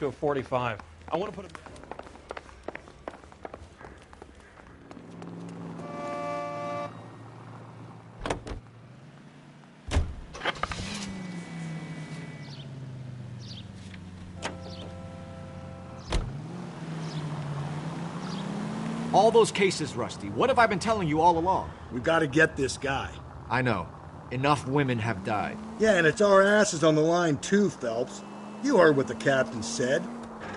to a 45. I want to put a... All those cases, Rusty. What have I been telling you all along? We've got to get this guy. I know. Enough women have died. Yeah, and it's our asses on the line too, Phelps. You heard what the captain said.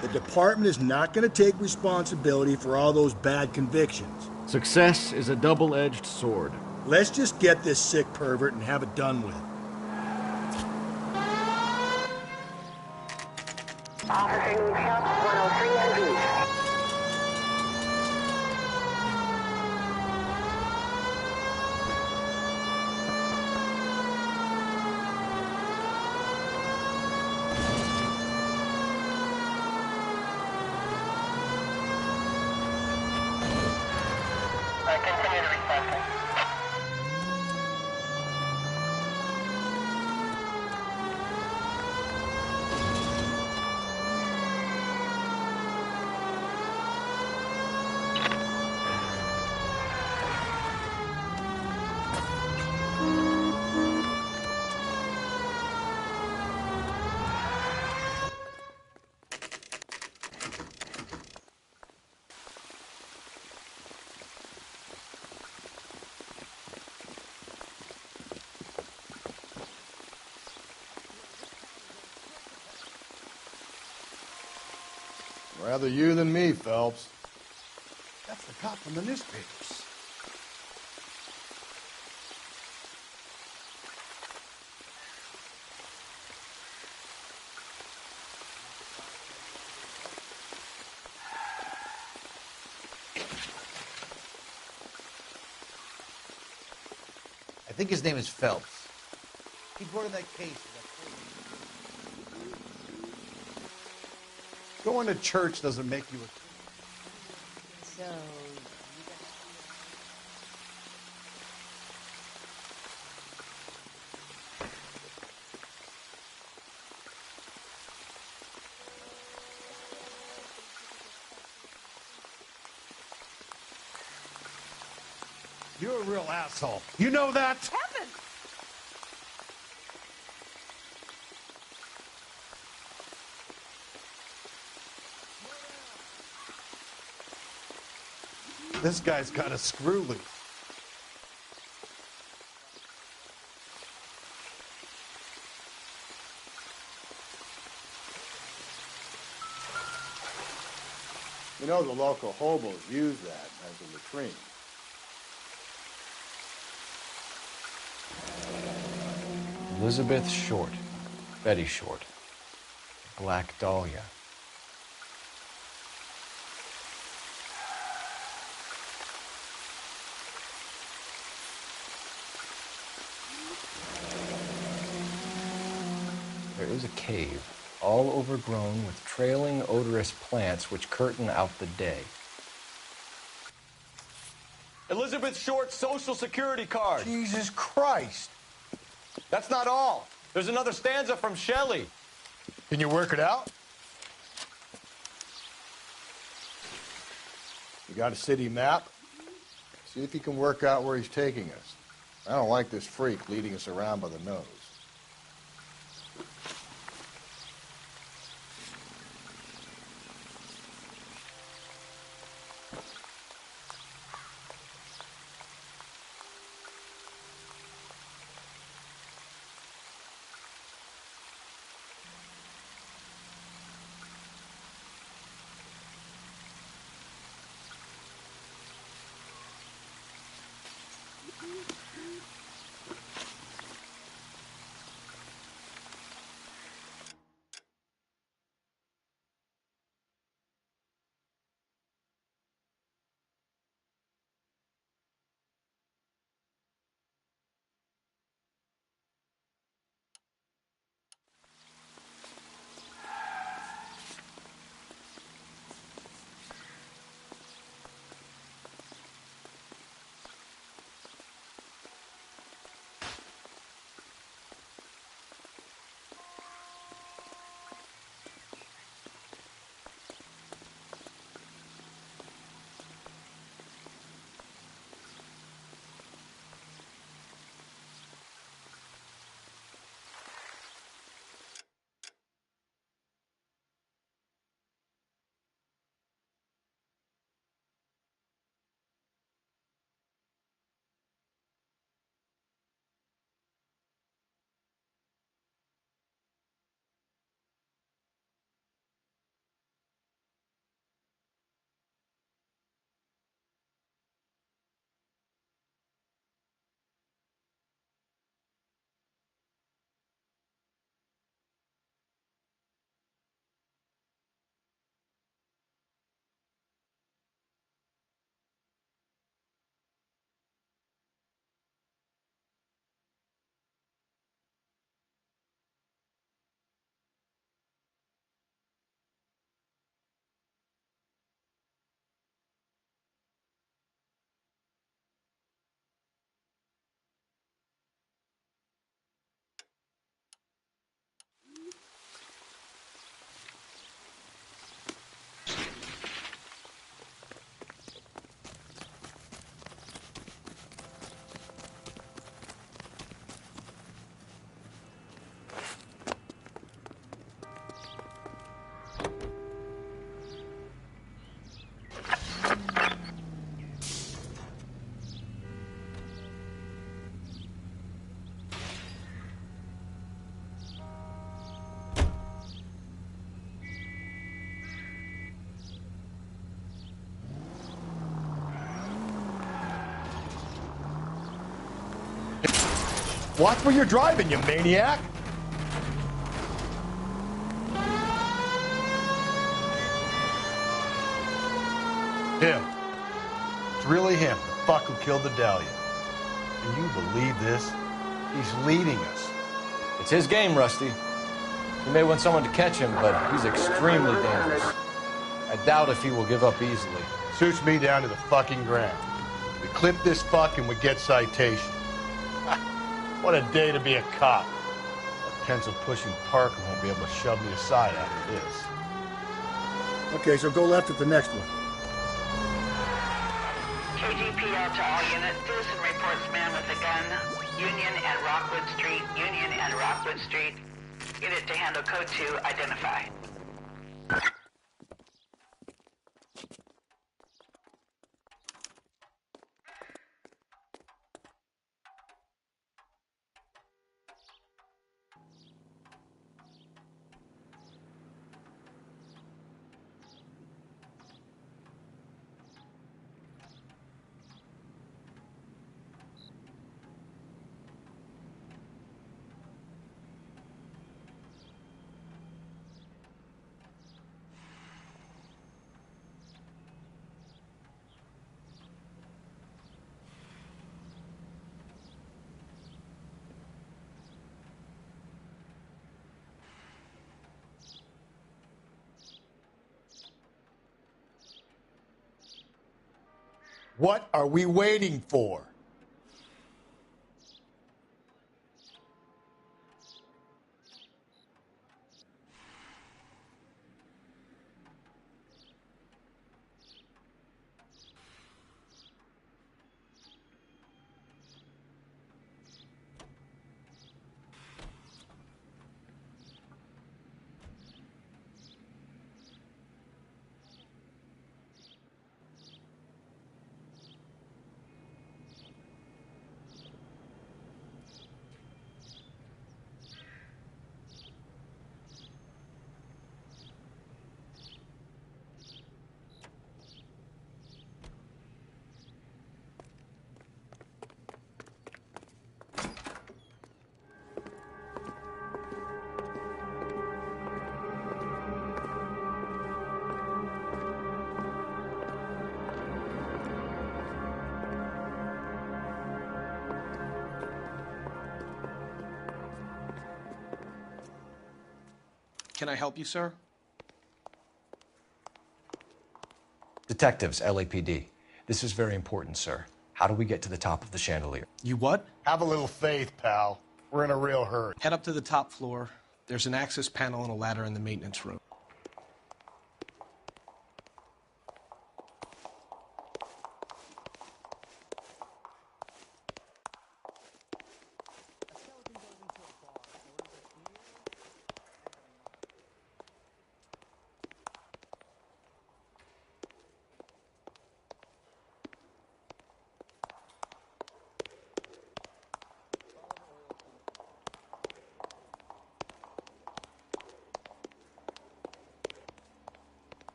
The department is not going to take responsibility for all those bad convictions. Success is a double-edged sword. Let's just get this sick pervert and have it done with. Officer needs help, 103 and V. Continue to request. Rather you than me, Phelps. That's the cop from the newspapers. I think his name is Phelps. He brought in that case. Going to church doesn't make you a... So, You're a real asshole. You know that? Heaven! This guy's got a screw loose. You know the local hobos use that as a latrine. Elizabeth Short. Betty Short. Black Dahlia. There is a cave, all overgrown with trailing, odorous plants which curtain out the day. Elizabeth Short's Social Security card. Jesus Christ. That's not all. There's another stanza from Shelley. Can you work it out? You got a city map? See if you can work out where he's taking us. I don't like this freak leading us around by the nose. Watch where you're driving, you maniac! Him. It's really him, the fuck who killed the Dahlia. Can you believe this? He's leading us. It's his game, Rusty. He may want someone to catch him, but he's extremely dangerous. I doubt if he will give up easily. Suits me down to the fucking ground. We clip this fuck and we get citation. What a day to be a cop. That pencil-pushing Parker won't be able to shove me aside after this. Okay, so go left at the next one. KGPL to all units. Citizen reports man with a gun. Union and Rockwood Street. Union and Rockwood Street. Unit to handle code 2. Identify. What are we waiting for? Can I help you, sir? Detectives, LAPD. This is very important, sir. How do we get to the top of the chandelier? You what? Have a little faith, pal. We're in a real hurry. Head up to the top floor. There's an access panel and a ladder in the maintenance room.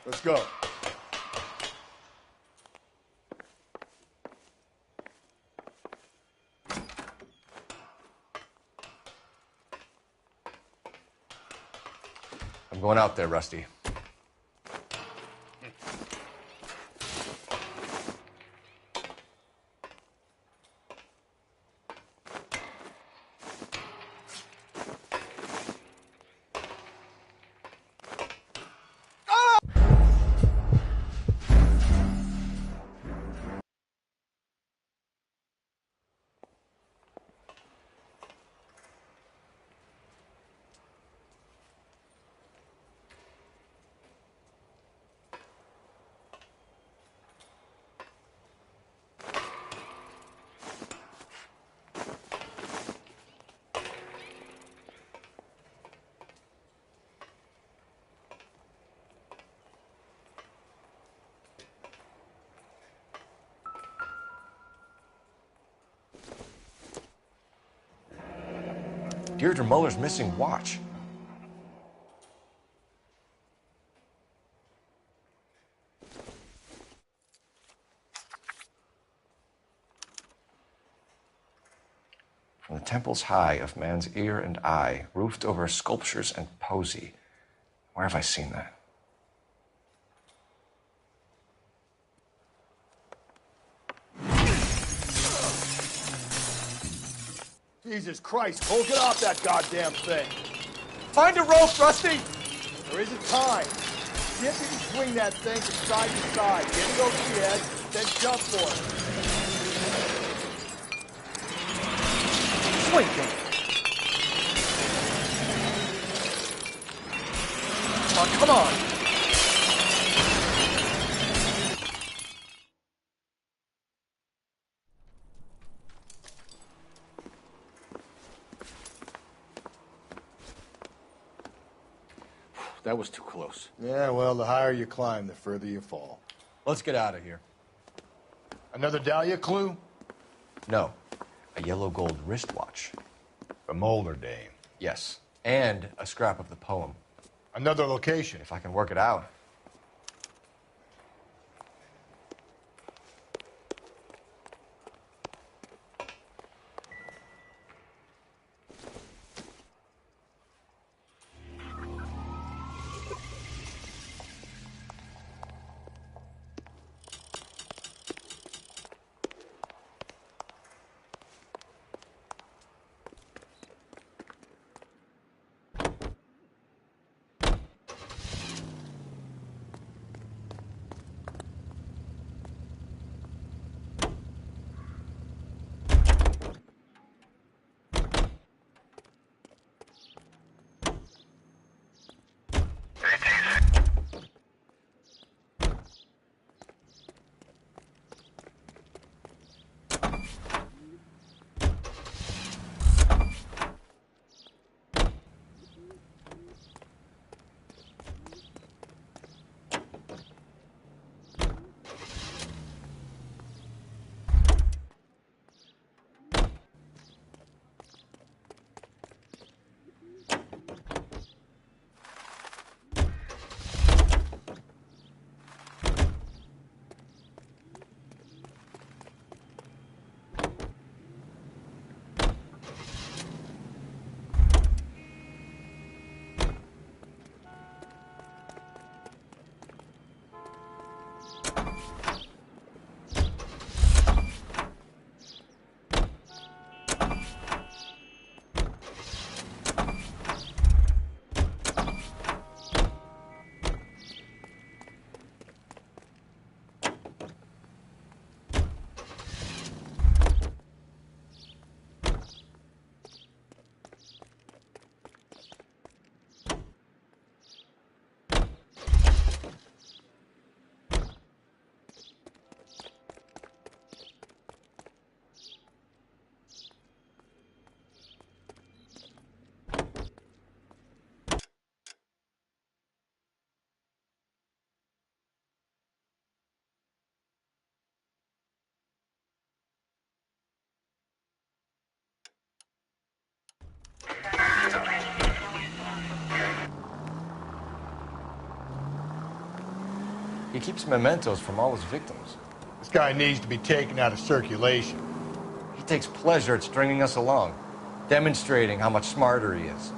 Let's go. I'm going out there, Rusty. Deirdre Muller's missing watch. temples high of man's ear and eye, roofed over sculptures and poesy. Where have I seen that? Jesus Christ, Cole, get off that goddamn thing. Find a rope, Rusty! There isn't time. See if you can swing that thing from side to side. Get it over the edge, then jump for it. Swing it. Oh, come on. That was too close. Yeah, well, the higher you climb, the further you fall. Let's get out of here. Another Dahlia clue? No, a yellow gold wristwatch. From older dame. Yes, and a scrap of the poem. Another location. If I can work it out. He keeps mementos from all his victims. This guy needs to be taken out of circulation. He takes pleasure at stringing us along, demonstrating how much smarter he is.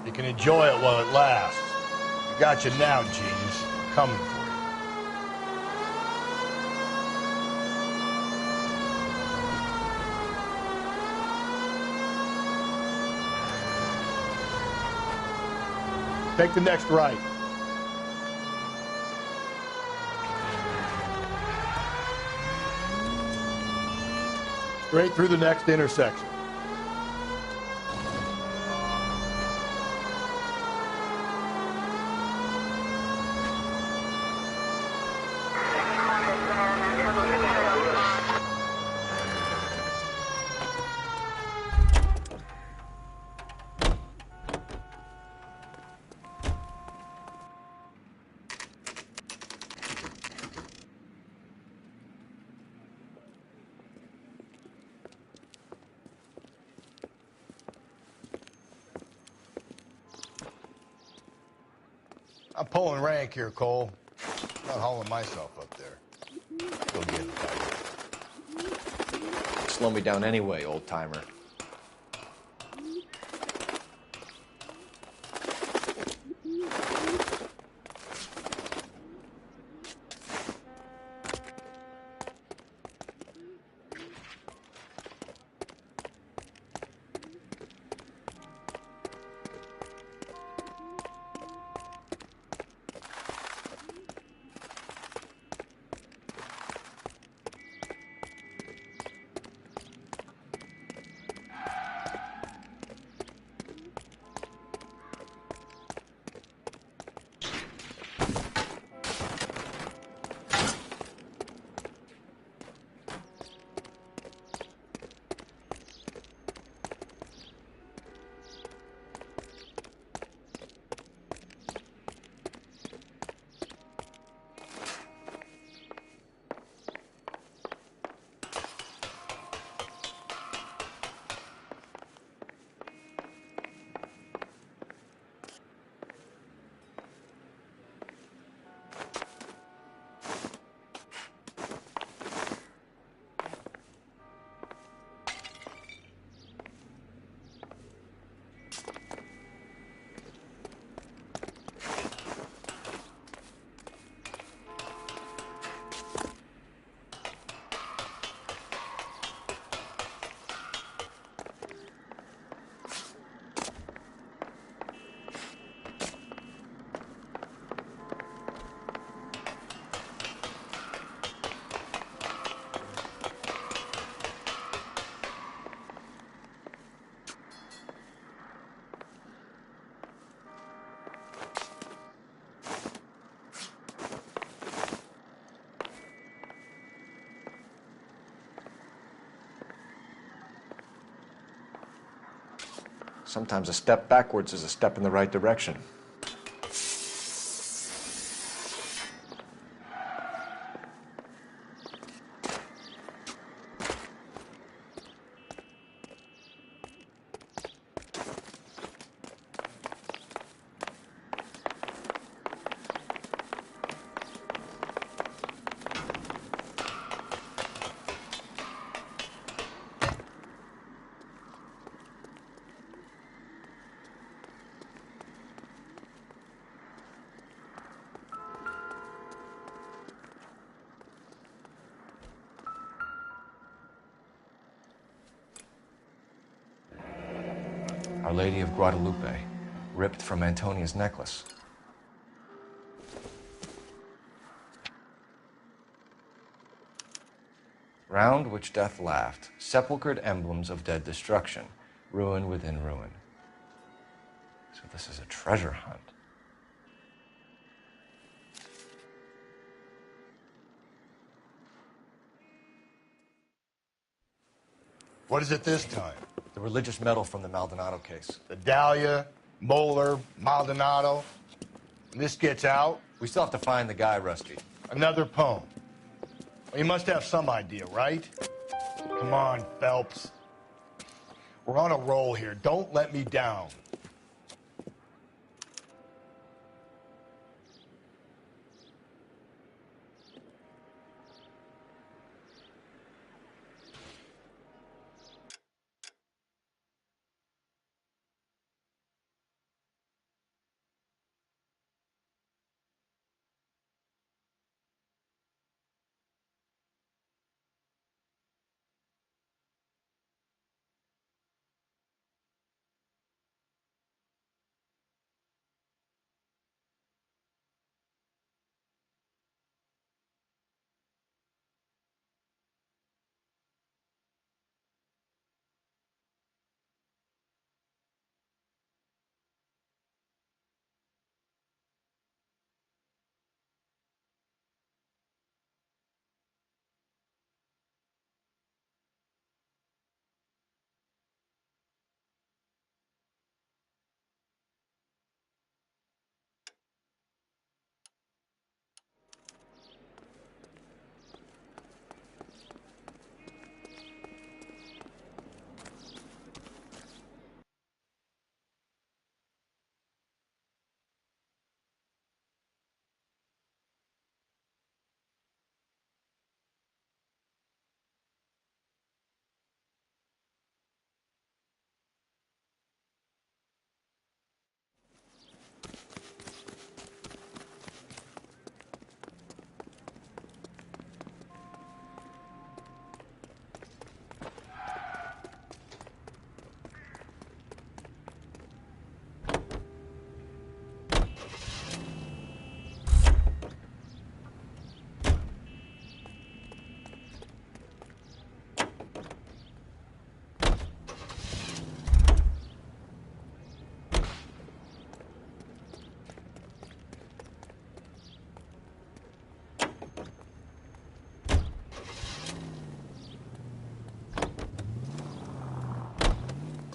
You can enjoy it while it lasts. I got you now, genius. I'm coming for you. Take the next right. Straight through the next intersection. I'm pulling rank here, Cole. Not hauling myself up there. Go get it, buddy. Slow me down anyway, old timer. Sometimes a step backwards is a step in the right direction. Our Lady of Guadalupe, ripped from Antonia's necklace. Round which death laughed, sepulchred emblems of dead destruction, ruin within ruin. So this is a treasure hunt. What is it this time? The religious medal from the Maldonado case. The Dahlia, Moeller, Maldonado. When this gets out, We still have to find the guy, Rusty. another poem. Well, you must have some idea, right? Come on, Phelps. We're on a roll here. Don't let me down.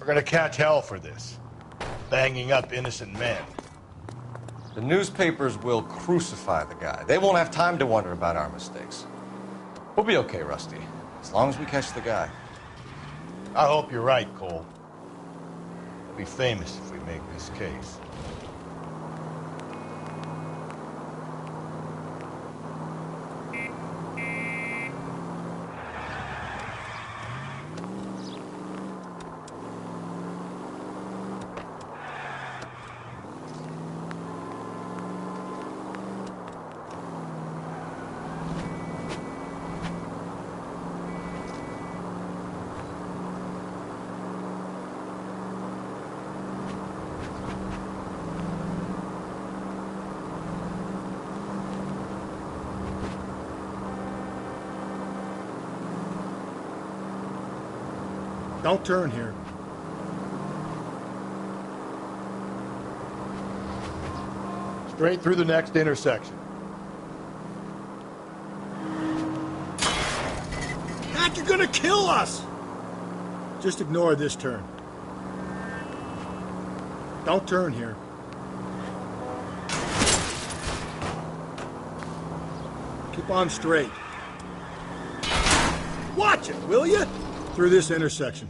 We're gonna catch hell for this. Banging up innocent men. The newspapers will crucify the guy. They won't have time to wonder about our mistakes. We'll be okay, Rusty, as long as we catch the guy. I hope you're right, Cole. We'll be famous if we make this case. Don't turn here. Straight through the next intersection. God, you're gonna kill us! Just ignore this turn. Don't turn here. Keep on straight. Watch it, will you? Through this intersection.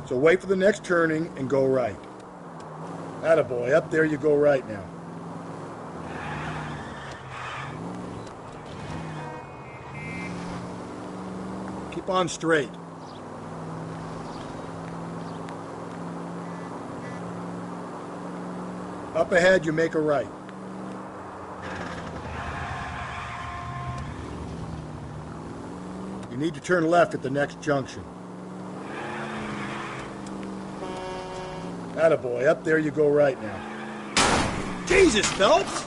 So wait for the next turning and go right. Attaboy, up there you go right now. Keep on straight. Up ahead, you make a right. You need to turn left at the next junction. Attaboy, up there you go right now. Jesus, Phelps!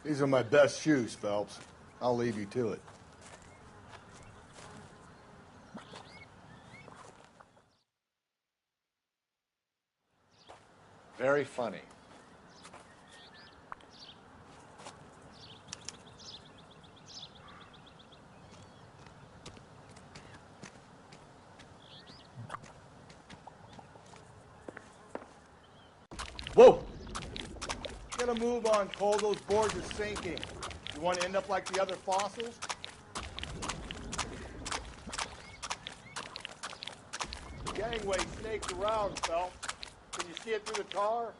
These are my best shoes, Phelps. I'll leave you to it. Very funny. Whoa! Get a move on, Cole. Those boards are sinking. You want to end up like the other fossils? The gangway snakes around, Phelps. Can you see it through the tar?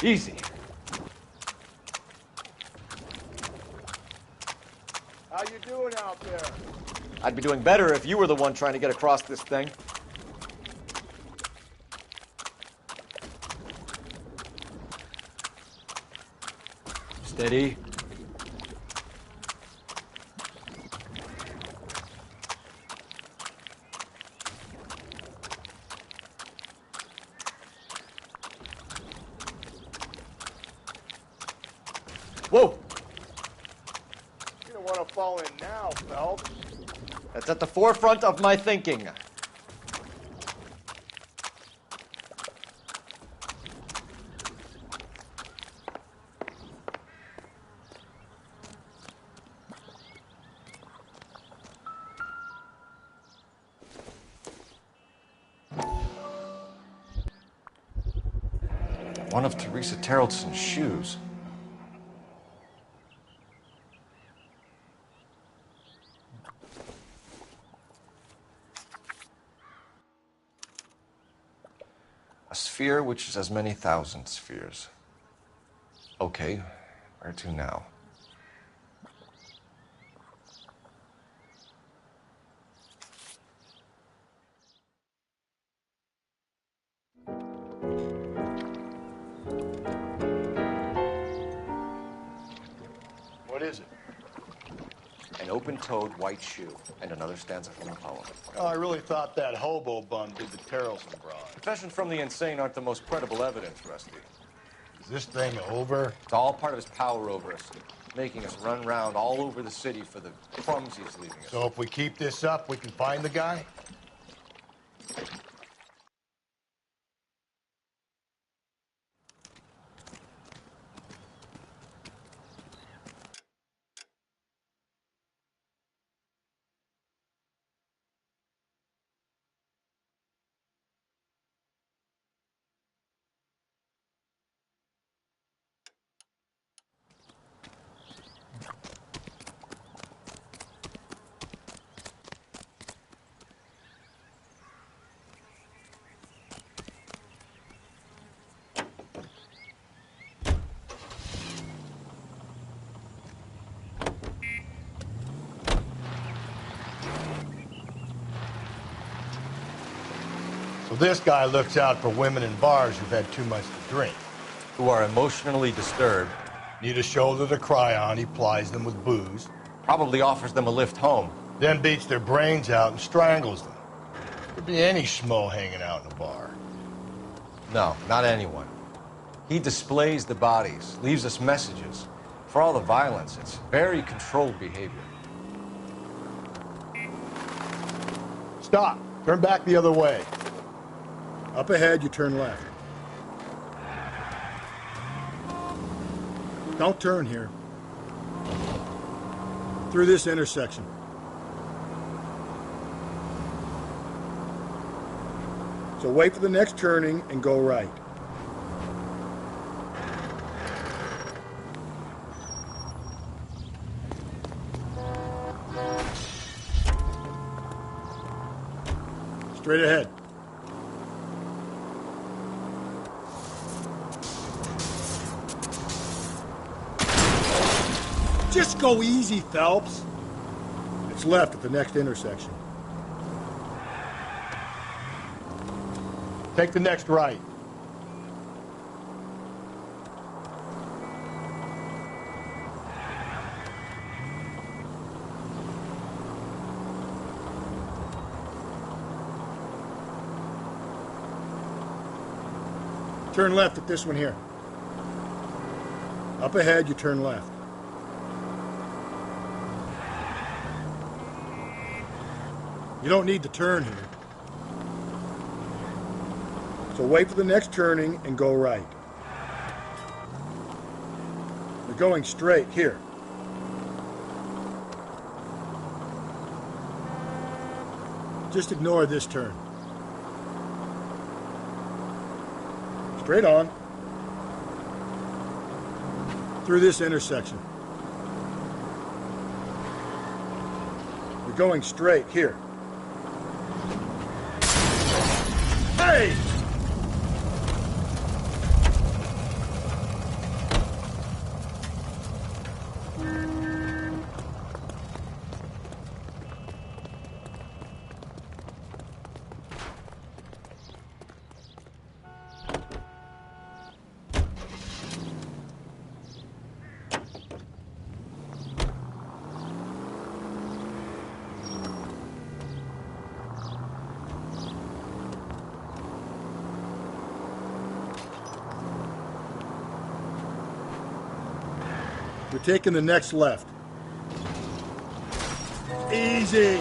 Easy. How you doing out there? I'd be doing better if you were the one trying to get across this thing. Steady. Whoa! You don't want to fall in now, Phelps. That's at the forefront of my thinking. One of Teresa Terreldson's shoes. A sphere which is as many thousand spheres. Okay, where to now? What is it? An open-toed white shoe, and another stanza from the poem. Oh, I really thought that hobo bum did the Terrelson broad. Confessions from the insane aren't the most credible evidence, Rusty. Is this thing over? It's all part of his power over us, making us run round all over the city for the crumbs he's leaving us. So if we keep this up, we can find the guy? So this guy looks out for women in bars who've had too much to drink. Who are emotionally disturbed. Need a shoulder to cry on, he plies them with booze. Probably offers them a lift home. Then beats their brains out and strangles them. Could be any schmo hanging out in a bar. No, not anyone. He displays the bodies, leaves us messages. For all the violence, it's very controlled behavior. Stop. Turn back the other way. Up ahead, you turn left. Don't turn here. Through this intersection. So wait for the next turning and go right. Straight ahead. Just go easy, Phelps. It's left at the next intersection. Take the next right. Turn left at this one here. Up ahead, you turn left. You don't need to turn here. So wait for the next turning and go right. You're going straight here. Just ignore this turn. Straight on. Through this intersection. You're going straight here. Hey! We're taking the next left. Easy.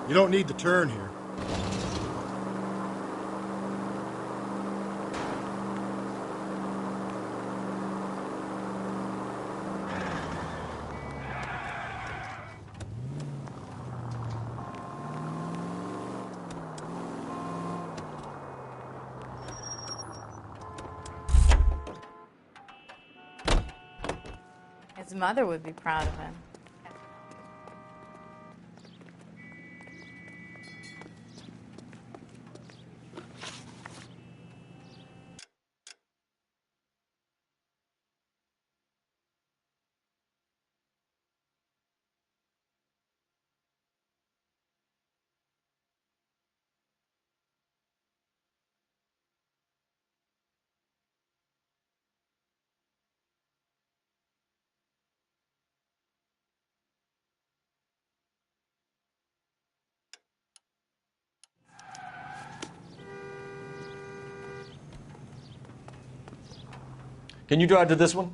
You don't need to turn here. His mother would be proud of him. Can you drive to this one?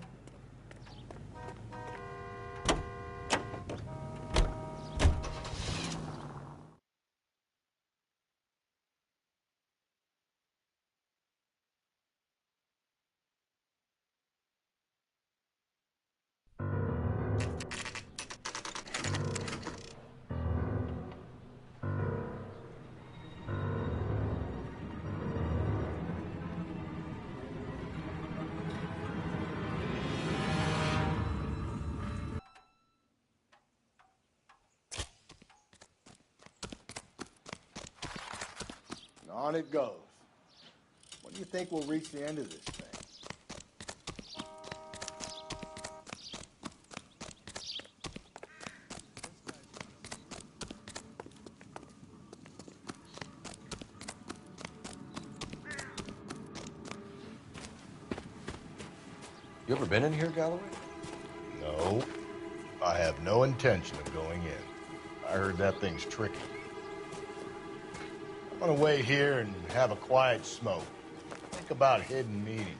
And on it goes. When do you think we'll reach the end of this thing? You ever been in here, Galloway? No, I have no intention of going in. I heard that thing's tricky. I'm gonna wait here and have a quiet smoke. Think about hidden meetings.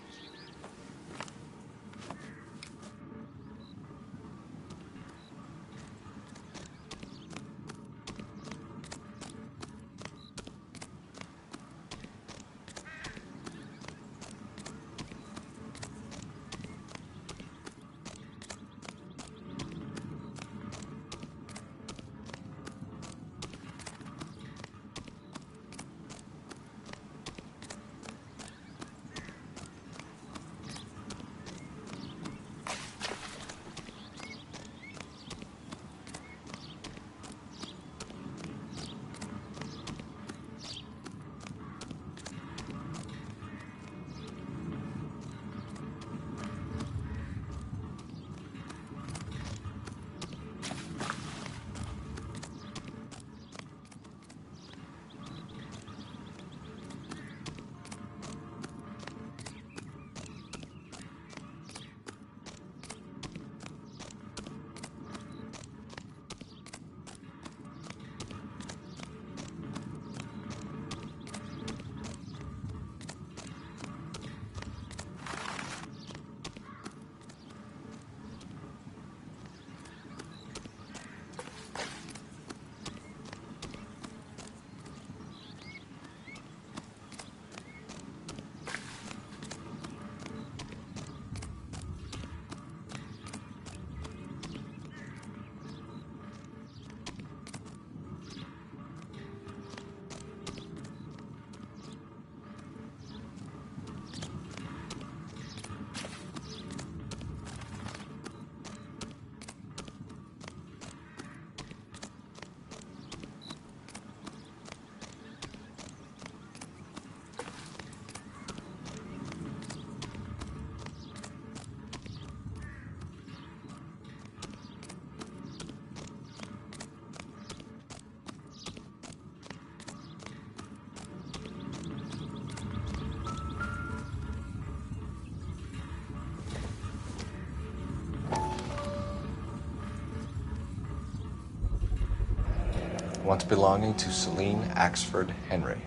Once belonging to Celine Axford Henry.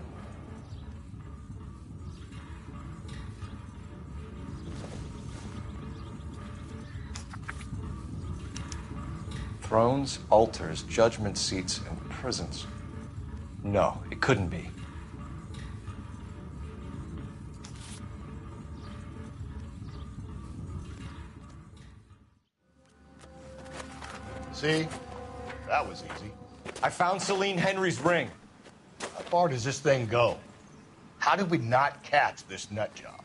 Thrones, altars, judgment seats, and prisons. No, it couldn't be. See? That was easy. I found Celine Henry's ring. How far does this thing go? How did we not catch this nut job?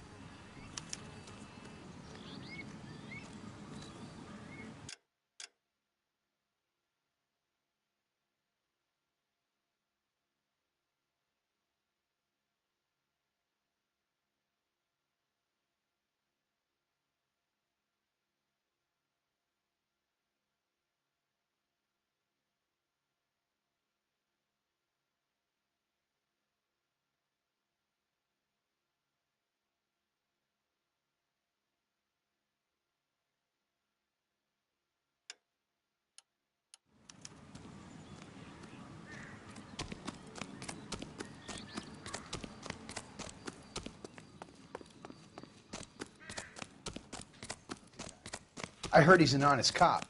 I heard he's an honest cop.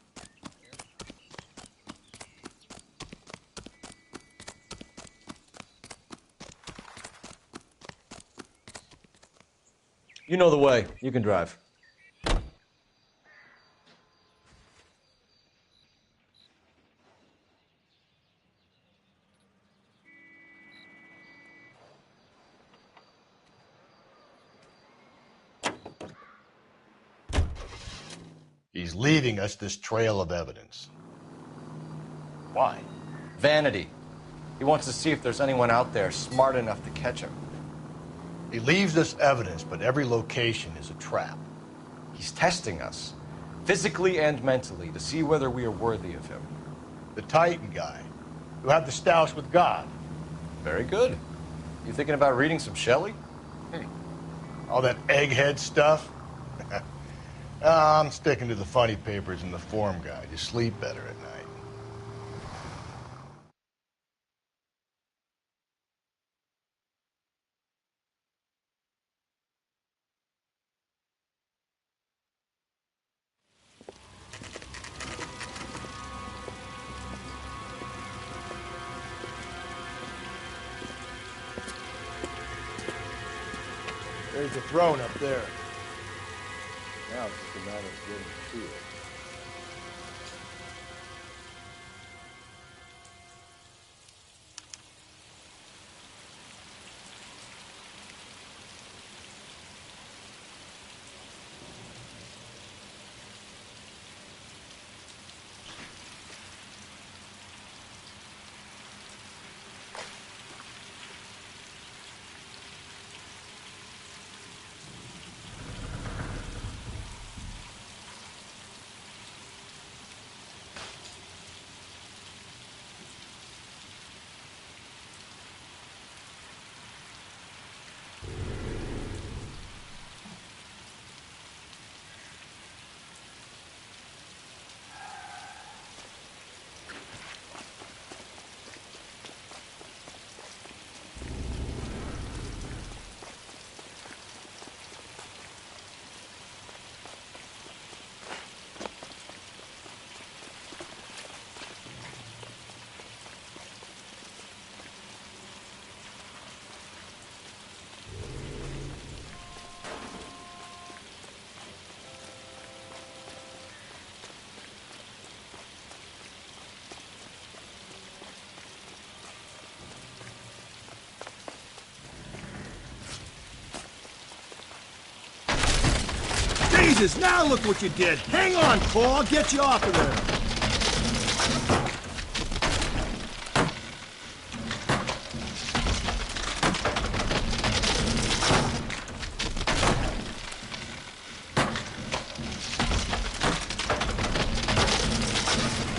You know the way. You can drive. He's leaving us this trail of evidence. Why? Vanity. He wants to see if there's anyone out there smart enough to catch him. He leaves us evidence, but every location is a trap. He's testing us, physically and mentally, to see whether we are worthy of him. The Titan guy, who had the stoush with God. Very good. You thinking about reading some Shelley? All that egghead stuff? I'm sticking to the funny papers and the form guide. You sleep better at night. There's the throne up there. Now it's just a matter of getting to it. Jesus, now look what you did. Hang on, Paul. I'll get you off of there.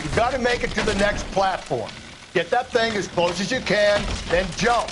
You've got to make it to the next platform. Get that thing as close as you can, then jump.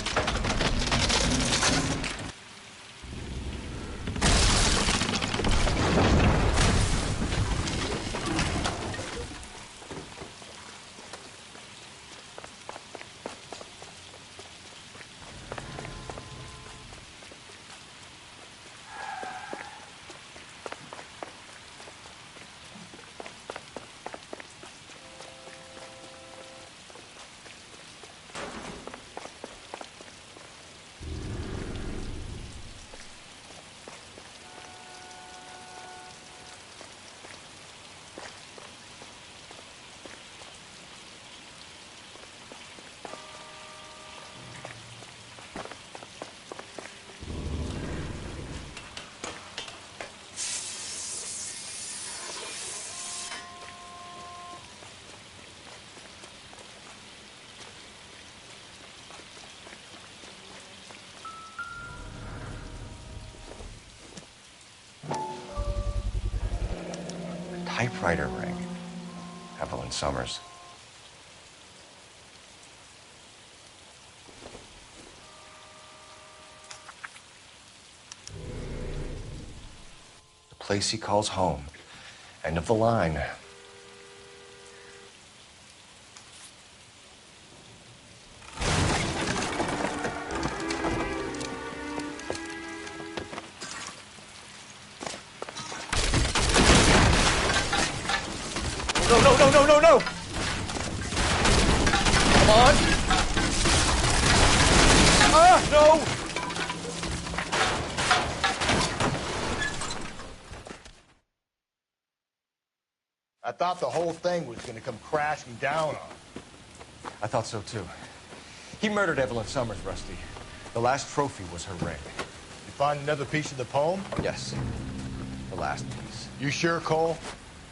Typewriter ring. Evelyn Summers. The place he calls home. End of the line. no, no, no! Come on! Ah, no! I thought the whole thing was gonna come crashing down on him. I thought so, too. He murdered Evelyn Summers, Rusty. The last trophy was her ring. You find another piece of the poem? Yes. The last piece. You sure, Cole?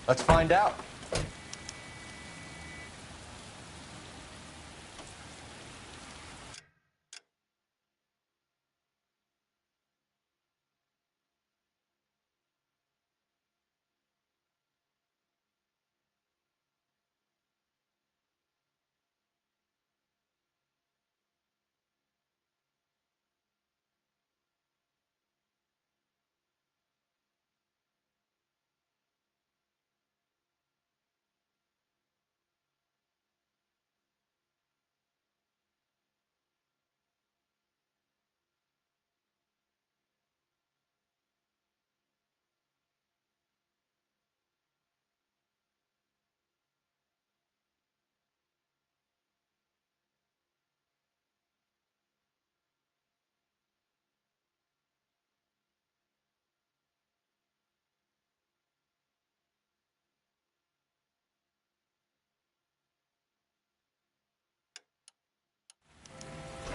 Let's find out.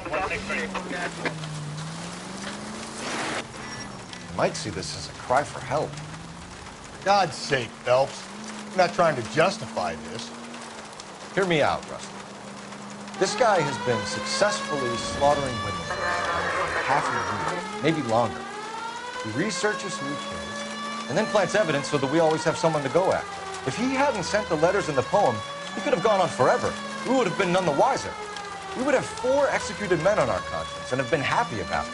You might see this as a cry for help. For God's sake, Phelps. I'm not trying to justify this. Hear me out, Rusty. This guy has been successfully slaughtering women for half a year, maybe longer. He researches who he kills, and then plants evidence so that we always have someone to go after. If he hadn't sent the letters in the poem, he could have gone on forever. We would have been none the wiser. We would have 4 executed men on our conscience and have been happy about it.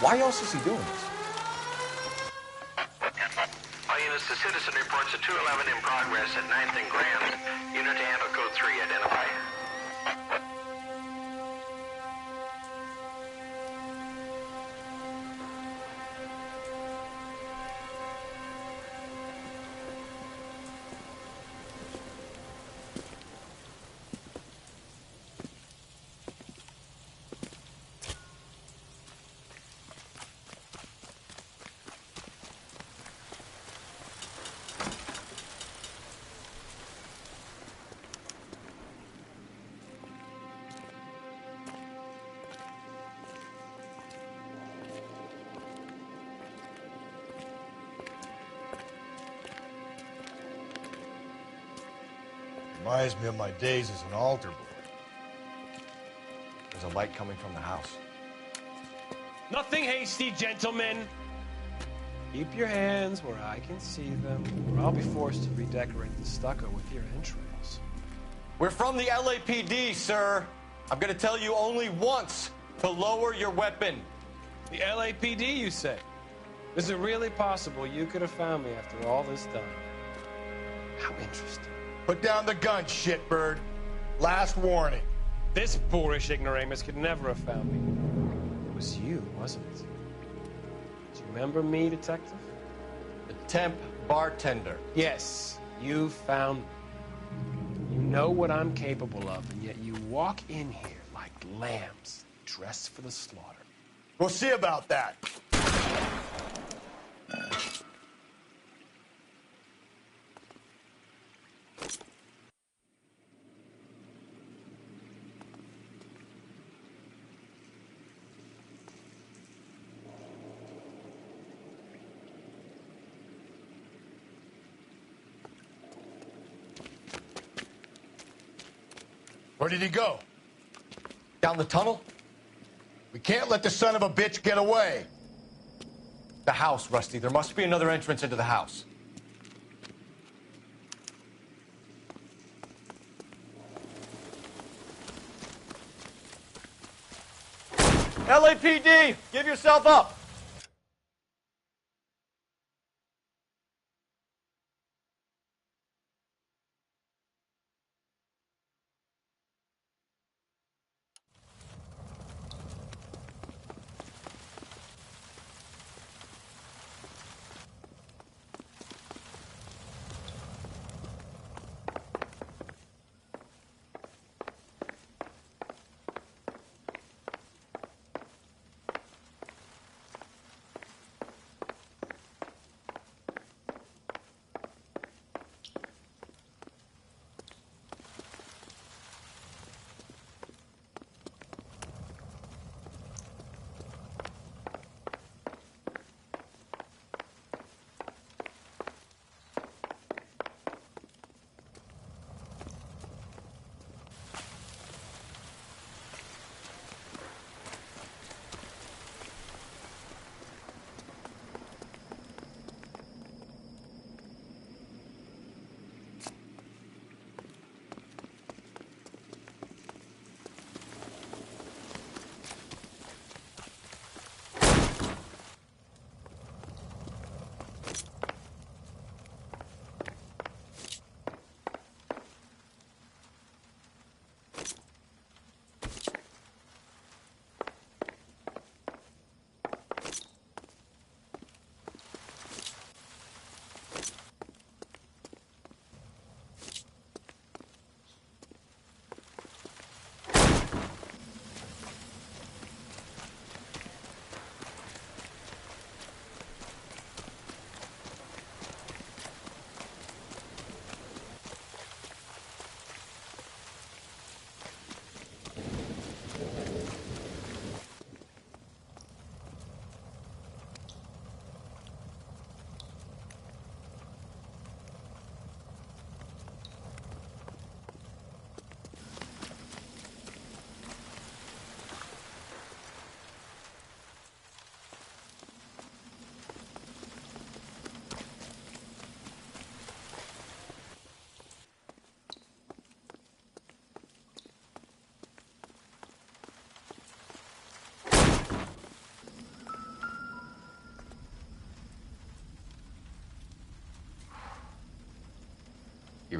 Why else is he doing this? All units, the citizen reports a 211 in progress at 9th and Grand. Unit to handle code 3, identify. Reminds me of my days as an altar boy. There's a light coming from the house. Nothing hasty, gentlemen. Keep your hands where I can see them, or I'll be forced to redecorate the stucco with your entrails. We're from the LAPD, sir. I'm gonna tell you only once to lower your weapon. The LAPD, you say? Is it really possible you could have found me after all this time? How interesting. Put down the gun, shitbird. Last warning. This boorish ignoramus could never have found me. It was you, wasn't it? Do you remember me, detective? The temp bartender. Yes, you found me. You know what I'm capable of, and yet you walk in here like lambs dressed for the slaughter. We'll see about that. Where did he go? Down the tunnel? We can't let the son of a bitch get away. The house, Rusty. There must be another entrance into the house. LAPD, give yourself up.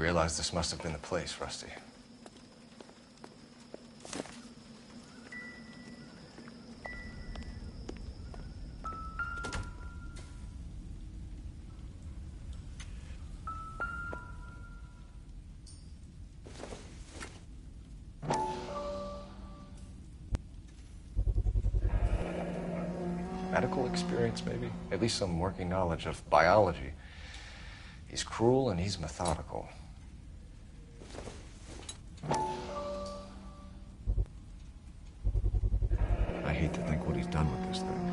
realize this must have been the place, Rusty. Medical experience, maybe? At least some working knowledge of biology. He's cruel and he's methodical. I hate to think what he's done with this thing.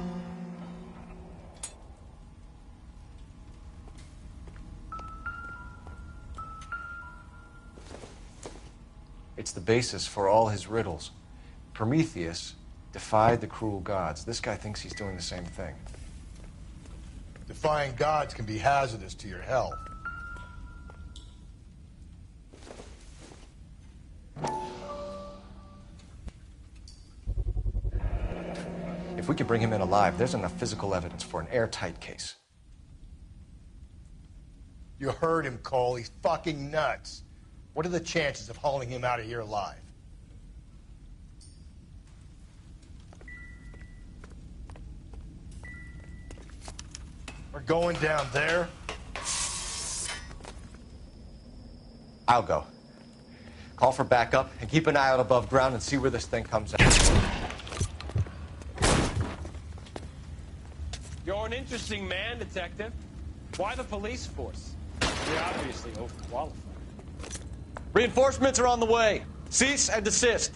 It's the basis for all his riddles. Prometheus defied the cruel gods. This guy thinks he's doing the same thing. Defying gods can be hazardous to your health. If we could bring him in alive, there's enough physical evidence for an airtight case. You heard him, Cole. He's fucking nuts. What are the chances of hauling him out of here alive? We're going down there. I'll go. Call for backup and keep an eye out above ground and see where this thing comes out. You're an interesting man, Detective. Why the police force? You're obviously overqualified. Reinforcements are on the way. Cease and desist.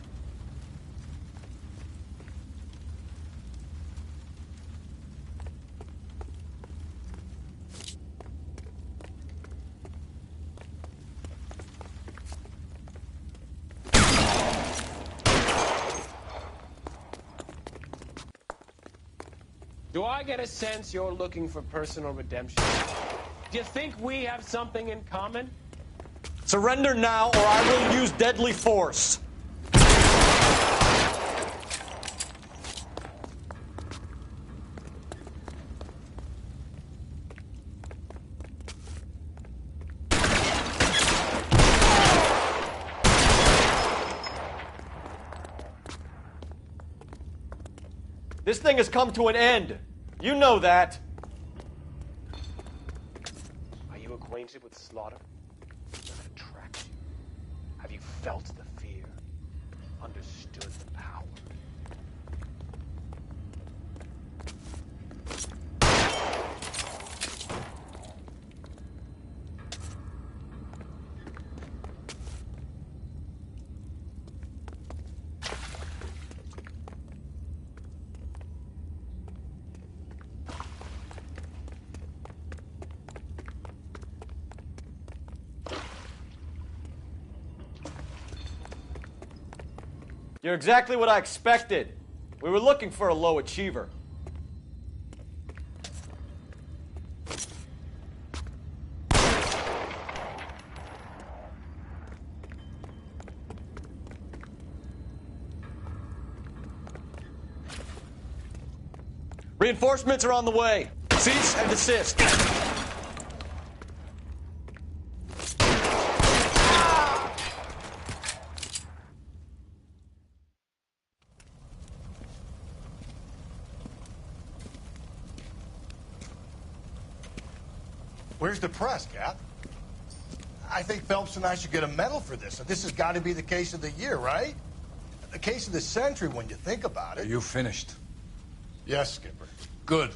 Do I get a sense you're looking for personal redemption? Do you think we have something in common? Surrender now, or I will use deadly force. This thing has come to an end. You know that. Are you acquainted with slaughter? Does it attract you? Have you felt the fear? Understood the power? You're exactly what I expected. We were looking for a low achiever. Reinforcements are on the way. Cease and desist. Where's the press, Cap? I think Phelps and I should get a medal for this. And this has got to be the case of the year, right? The case of the century when you think about it. Are you finished? Yes, Skipper. Good.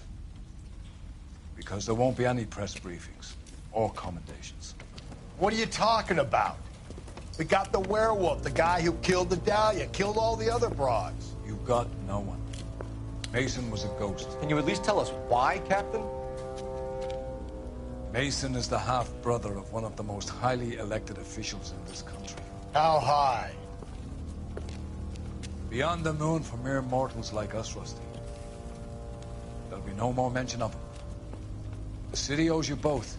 Because there won't be any press briefings or commendations. What are you talking about? We got the werewolf, the guy who killed the Dahlia, killed all the other broads. You got no one. Mason was a ghost. Can you at least tell us why, Captain? Mason is the half-brother of one of the most highly elected officials in this country. How high? Beyond the moon for mere mortals like us, Rusty. There'll be no more mention of him. The city owes you both.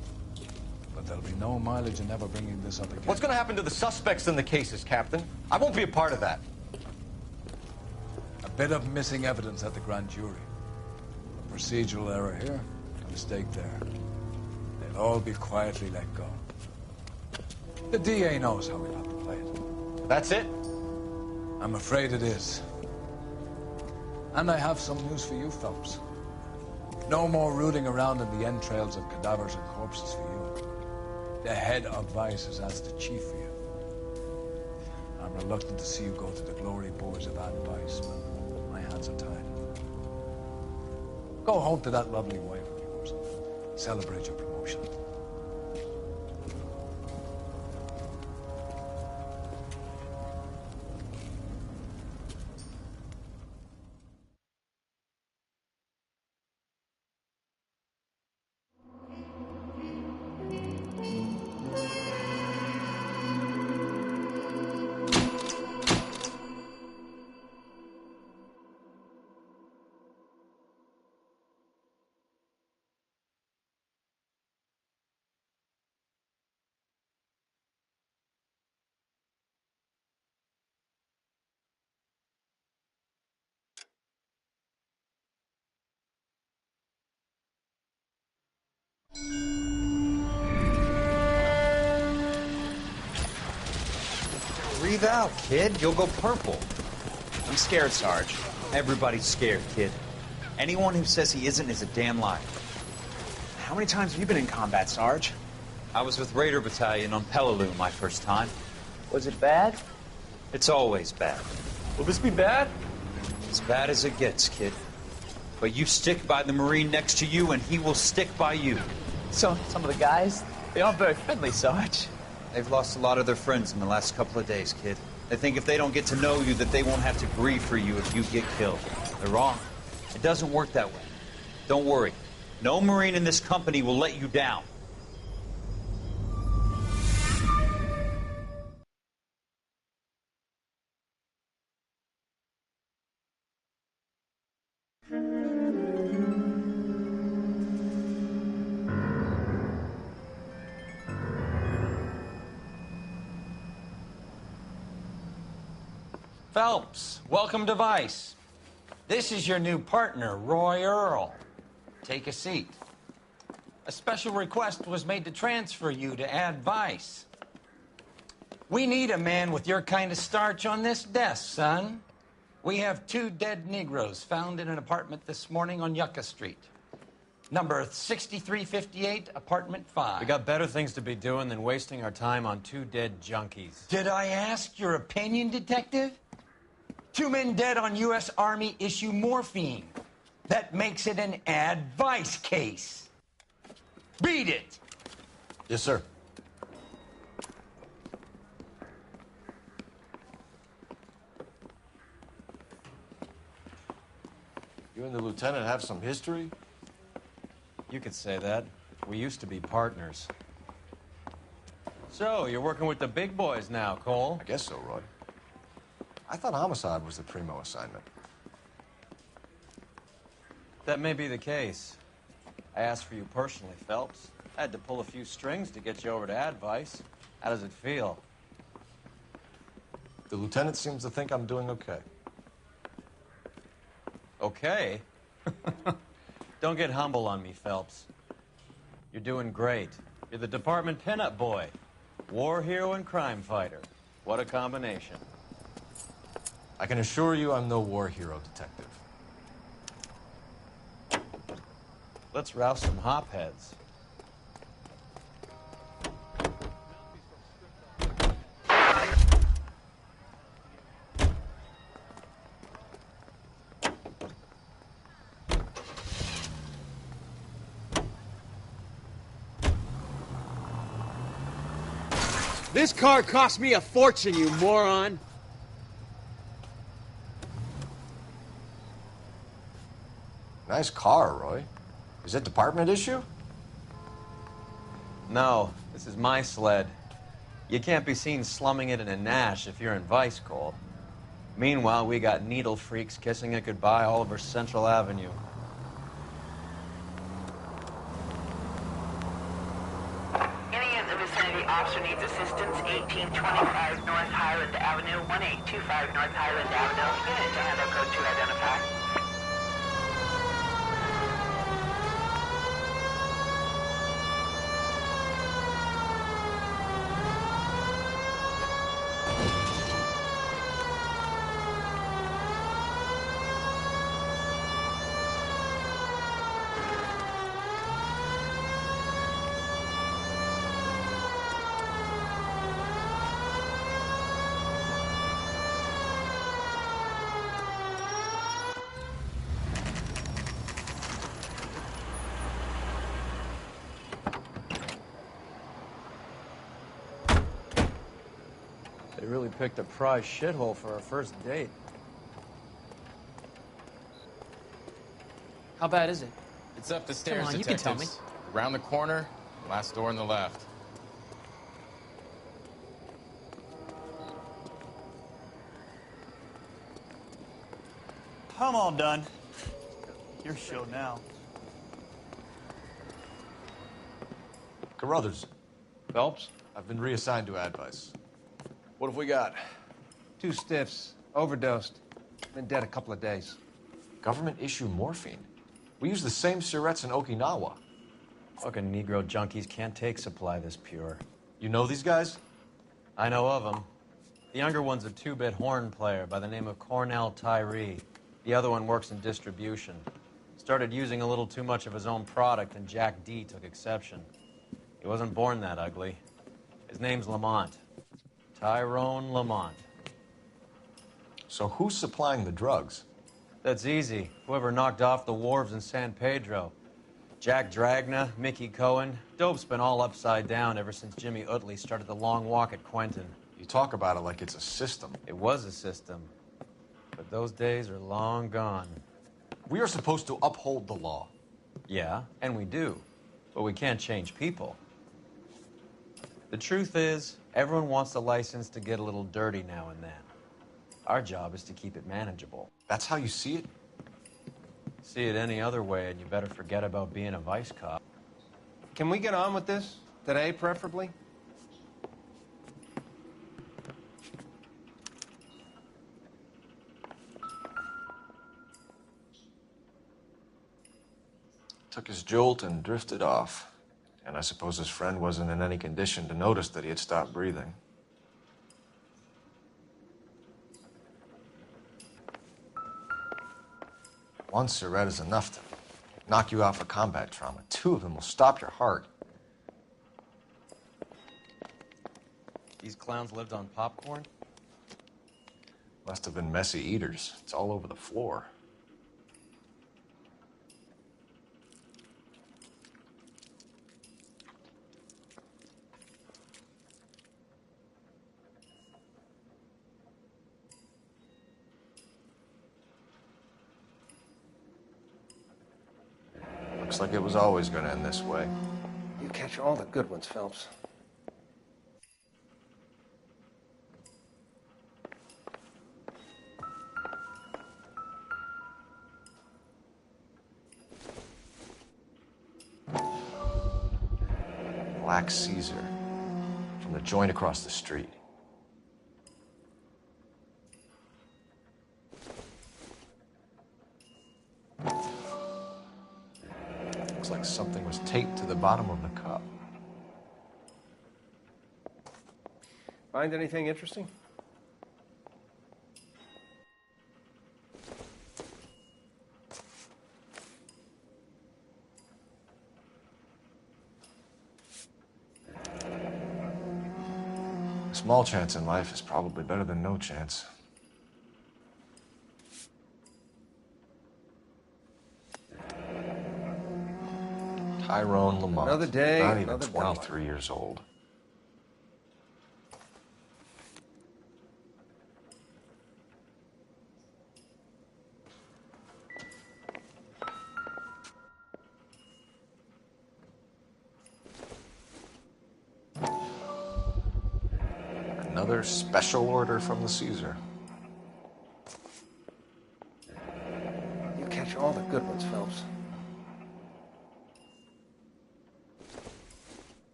But there'll be no mileage in ever bringing this up again. What's going to happen to the suspects in the cases, Captain? I won't be a part of that. A bit of missing evidence at the grand jury. A procedural error here, a mistake there. They'll all be quietly let go. The DA knows how we have to play it. That's it? I'm afraid it is. And I have some news for you, Phelps. No more rooting around in the entrails of cadavers and corpses for you. The head of Vice has asked the chief for you. I'm reluctant to see you go to the glory boards of advice, but my hands are tied. Go home to that lovely wife of yours. Celebrate your promotion. Breathe out, kid. You'll go purple. I'm scared, Sarge. Everybody's scared, kid. Anyone who says he isn't is a damn liar. How many times have you been in combat, Sarge? I was with Raider Battalion on Peleliu my first time. Was it bad? It's always bad. Will this be bad? As bad as it gets, kid. But you stick by the Marine next to you, and he will stick by you. So, some of the guys, they aren't very friendly, Sarge. They've lost a lot of their friends in the last couple of days, kid. They think if they don't get to know you, that they won't have to grieve for you if you get killed. They're wrong. It doesn't work that way. Don't worry. No Marine in this company will let you down. Phelps, welcome to Vice. This is your new partner, Roy Earl. Take a seat. A special request was made to transfer you to Ad Vice. We need a man with your kind of starch on this desk, son. We have 2 dead Negroes found in an apartment this morning on Yucca Street. Number 6358, apartment 5. We got better things to be doing than wasting our time on 2 dead junkies. Did I ask your opinion, detective? 2 men dead on U.S. Army issue morphine. That makes it an advice case. Beat it! Yes, sir. You and the lieutenant have some history? You could say that. We used to be partners. So, you're working with the big boys now, Cole? I guess so, Roy. I thought homicide was the primo assignment. That may be the case. I asked for you personally, Phelps. I had to pull a few strings to get you over to Advice. How does it feel? The lieutenant seems to think I'm doing okay. Okay? Don't get humble on me, Phelps. You're doing great. You're the department pinup boy. War hero and crime fighter. What a combination. I can assure you I'm no war hero, detective. Let's rouse some hopheads. This car cost me a fortune, you moron! Nice car, Roy. Is it department issue? No, this is my sled. You can't be seen slumming it in a Nash if you're in Vice, Cole. Meanwhile, we got needle freaks kissing it goodbye all over Central Avenue. Any of the vicinity officer needs assistance, 1825 North Highland Avenue, 1825 North Highland Avenue. Unit to handle code 2 identify. You really picked a prize shithole for our first date. How bad is it? It's up the stairs, Come on, you can detectives. tell me. Around the corner, last door on the left. I'm all done. Your show now. Carruthers, Phelps? I've been reassigned to Advice. What have we got? 2 stiffs. Overdosed. Been dead a couple of days. Government issue morphine. We use the same syrettes in Okinawa. Fucking Negro junkies can't take supply this pure. You know these guys? I know of them. The younger one's a 2-bit horn player by the name of Cornell Tyree. The other one works in distribution. Started using a little too much of his own product, and Jack D took exception. He wasn't born that ugly. His name's Lamont. Tyrone Lamont. So who's supplying the drugs? That's easy. Whoever knocked off the wharves in San Pedro. Jack Dragna, Mickey Cohen. Dope's been all upside down ever since Jimmy Utley started the long walk at Quentin. You talk about it like it's a system. It was a system. But those days are long gone. We are supposed to uphold the law. Yeah, and we do. But we can't change people. The truth is, everyone wants a license to get a little dirty now and then. Our job is to keep it manageable. That's how you see it? See it any other way, and you better forget about being a vice cop. Can we get on with this? Today, preferably? Took his jolt and drifted off. And I suppose his friend wasn't in any condition to notice that he had stopped breathing. One Surette is enough to knock you out for combat trauma. 2 of them will stop your heart. These clowns lived on popcorn? Must have been messy eaters. It's all over the floor. Looks like it was always going to end this way. You catch all the good ones, Phelps. Black Caesar from the joint across the street. Looks like something was taped to the bottom of the cup. Find anything interesting? A small chance in life is probably better than no chance. Tyrone Lamont. Another day, Not even another 23 years old. Another special order from the Caesar. You catch all the good ones, Phelps.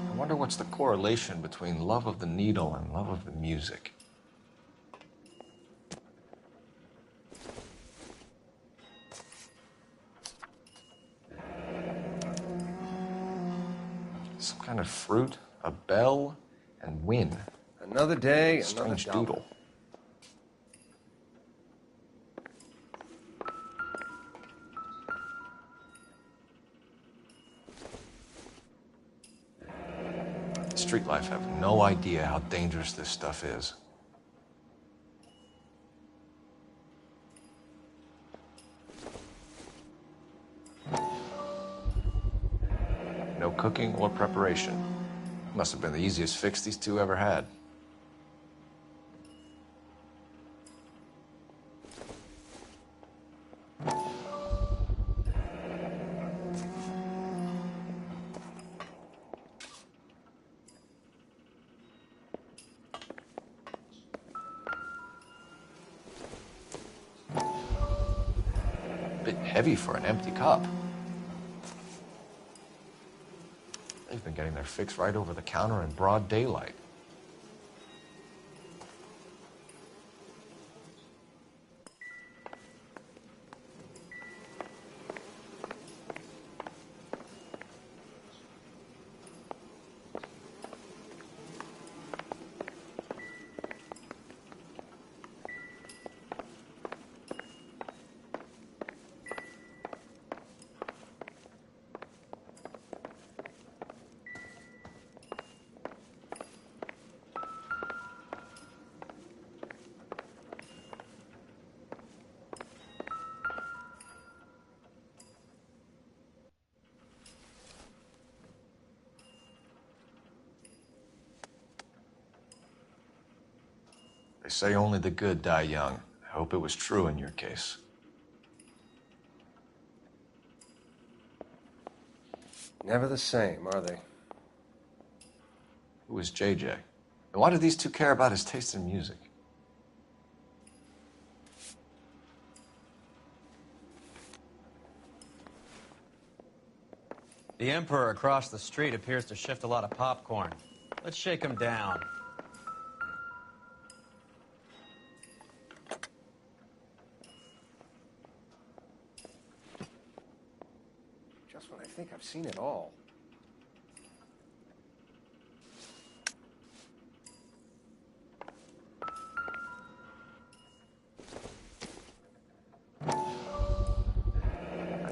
I wonder what's the correlation between love of the needle and love of the music. Some kind of fruit, a bell, and win. Another day, another Strange dollar. doodle. Street life have no idea how dangerous this stuff is. No cooking or preparation. Must have been the easiest fix these two ever had. Bit heavy for an empty cup. They've been getting their fix right over the counter in broad daylight. They say only the good die young. I hope it was true in your case. Never the same, are they? Who is JJ? And why do these two care about his taste in music? The Emperor across the street appears to shift a lot of popcorn. Let's shake him down. Just when I think I've seen it all.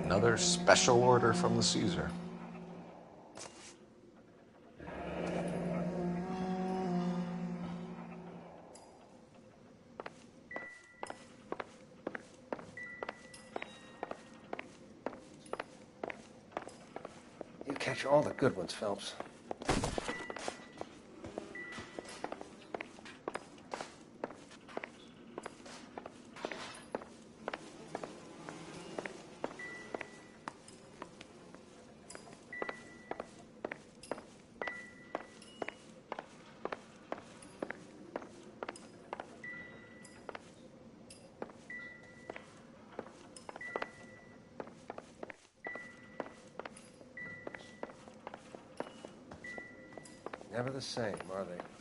Another special order from the Caesar. You catch all the good ones, Phelps. Never the same, are they?